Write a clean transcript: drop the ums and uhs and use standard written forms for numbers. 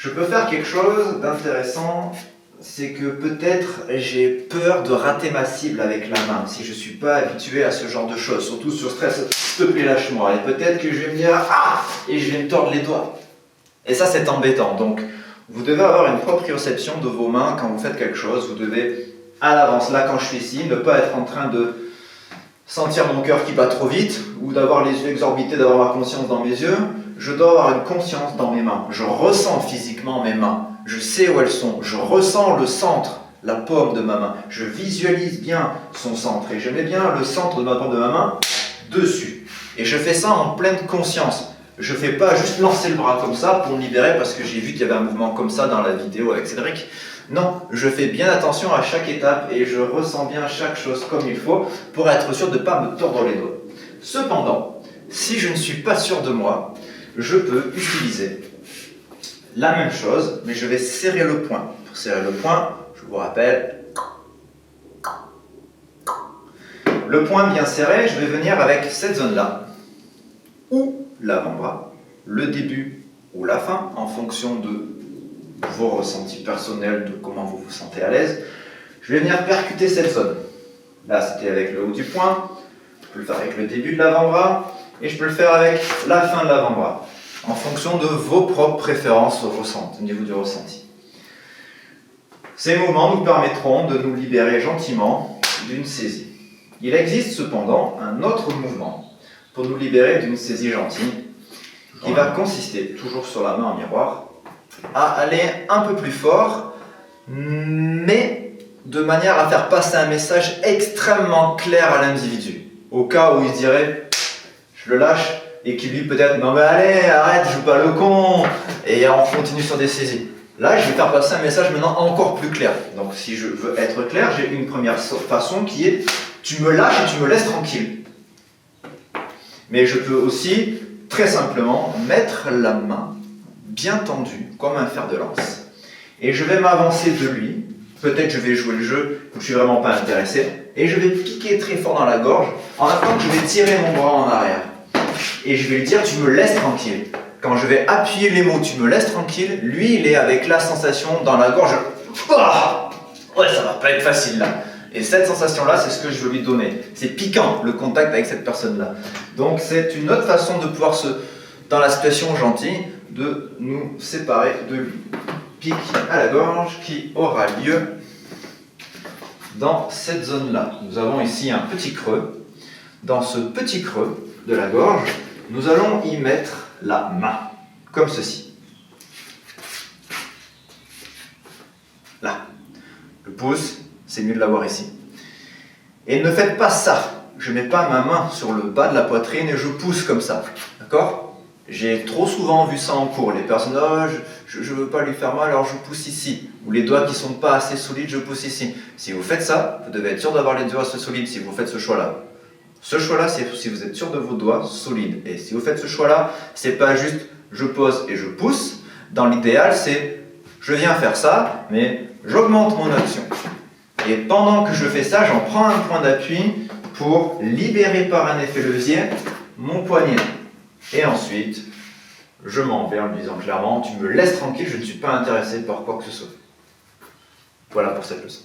Je peux faire quelque chose d'intéressant, c'est que peut-être j'ai peur de rater ma cible avec la main, si je ne suis pas habitué à ce genre de choses, surtout sur stress, s'il te plaît lâche-moi, et peut-être que je vais me dire « Ah !» et je vais me tordre les doigts. Et ça c'est embêtant, donc vous devez avoir une proprioception de vos mains quand vous faites quelque chose, vous devez à l'avance, là quand je suis ici, ne pas être en train de sentir mon cœur qui bat trop vite, ou d'avoir les yeux exorbités, d'avoir ma conscience dans mes yeux. Je dois avoir une conscience dans mes mains. Je ressens physiquement mes mains. Je sais où elles sont. Je ressens le centre, la paume de ma main. Je visualise bien son centre. Et je mets bien le centre de ma paume de ma main dessus. Et je fais ça en pleine conscience. Je ne fais pas juste lancer le bras comme ça pour me libérer parce que j'ai vu qu'il y avait un mouvement comme ça dans la vidéo avec Cédric. Non, je fais bien attention à chaque étape et je ressens bien chaque chose comme il faut pour être sûr de ne pas me tordre les doigts. Cependant, si je ne suis pas sûr de moi, je peux utiliser la même chose, mais je vais serrer le poing. Pour serrer le poing, je vous rappelle, le poing bien serré, je vais venir avec cette zone-là, ou l'avant-bras, le début ou la fin, en fonction de vos ressentis personnels, de comment vous vous sentez à l'aise. Je vais venir percuter cette zone. Là, c'était avec le haut du poing, je peux le faire avec le début de l'avant-bras, et je peux le faire avec la fin de l'avant-bras, en fonction de vos propres préférences au niveau du ressenti. Ces mouvements nous permettront de nous libérer gentiment d'une saisie. Il existe cependant un autre mouvement pour nous libérer d'une saisie gentille, qui va consister, toujours sur la main en miroir, à aller un peu plus fort, mais de manière à faire passer un message extrêmement clair à l'individu. Au cas où il dirait, je le lâche, et qu'il lui peut-être, non mais allez, arrête, joue pas le con, et on continue sur des saisies. Là, je vais faire passer un message maintenant encore plus clair. Donc si je veux être clair, j'ai une première façon qui est, tu me lâches et tu me laisses tranquille. Mais je peux aussi, très simplement, mettre la main bien tendue, comme un fer de lance. Et je vais m'avancer de lui, peut-être je vais jouer le jeu, où je suis vraiment pas intéressé, et je vais piquer très fort dans la gorge, en même temps que je vais tirer mon bras en arrière. Et je vais lui dire, tu me laisses tranquille. Quand je vais appuyer les mots, tu me laisses tranquille, lui, il est avec la sensation dans la gorge, ah ouais, ça va pas être facile là. Et cette sensation-là, c'est ce que je veux lui donner. C'est piquant, le contact avec cette personne-là. Donc c'est une autre façon de pouvoir dans la situation gentille, de nous séparer de lui. Pique à la gorge qui aura lieu dans cette zone-là. Nous avons ici un petit creux. Dans ce petit creux de la gorge, nous allons y mettre la main, comme ceci. Là. Le pouce, c'est mieux de l'avoir ici. Et ne faites pas ça. Je ne mets pas ma main sur le bas de la poitrine et je pousse comme ça. D'accord ? J'ai trop souvent vu ça en cours. Les personnes, oh, je ne veux pas lui faire mal, alors je pousse ici. Ou les doigts qui ne sont pas assez solides, je pousse ici. Si vous faites ça, vous devez être sûr d'avoir les doigts assez solides si vous faites ce choix-là. Ce choix-là, c'est si vous êtes sûr de vos doigts solides. Et si vous faites ce choix-là, c'est pas juste je pose et je pousse. Dans l'idéal, c'est je viens faire ça, mais j'augmente mon action. Et pendant que je fais ça, j'en prends un point d'appui pour libérer par un effet levier mon poignet. Et ensuite, je m'en vais en lui disant clairement, tu me laisses tranquille, je ne suis pas intéressé par quoi que ce soit. Voilà pour cette leçon.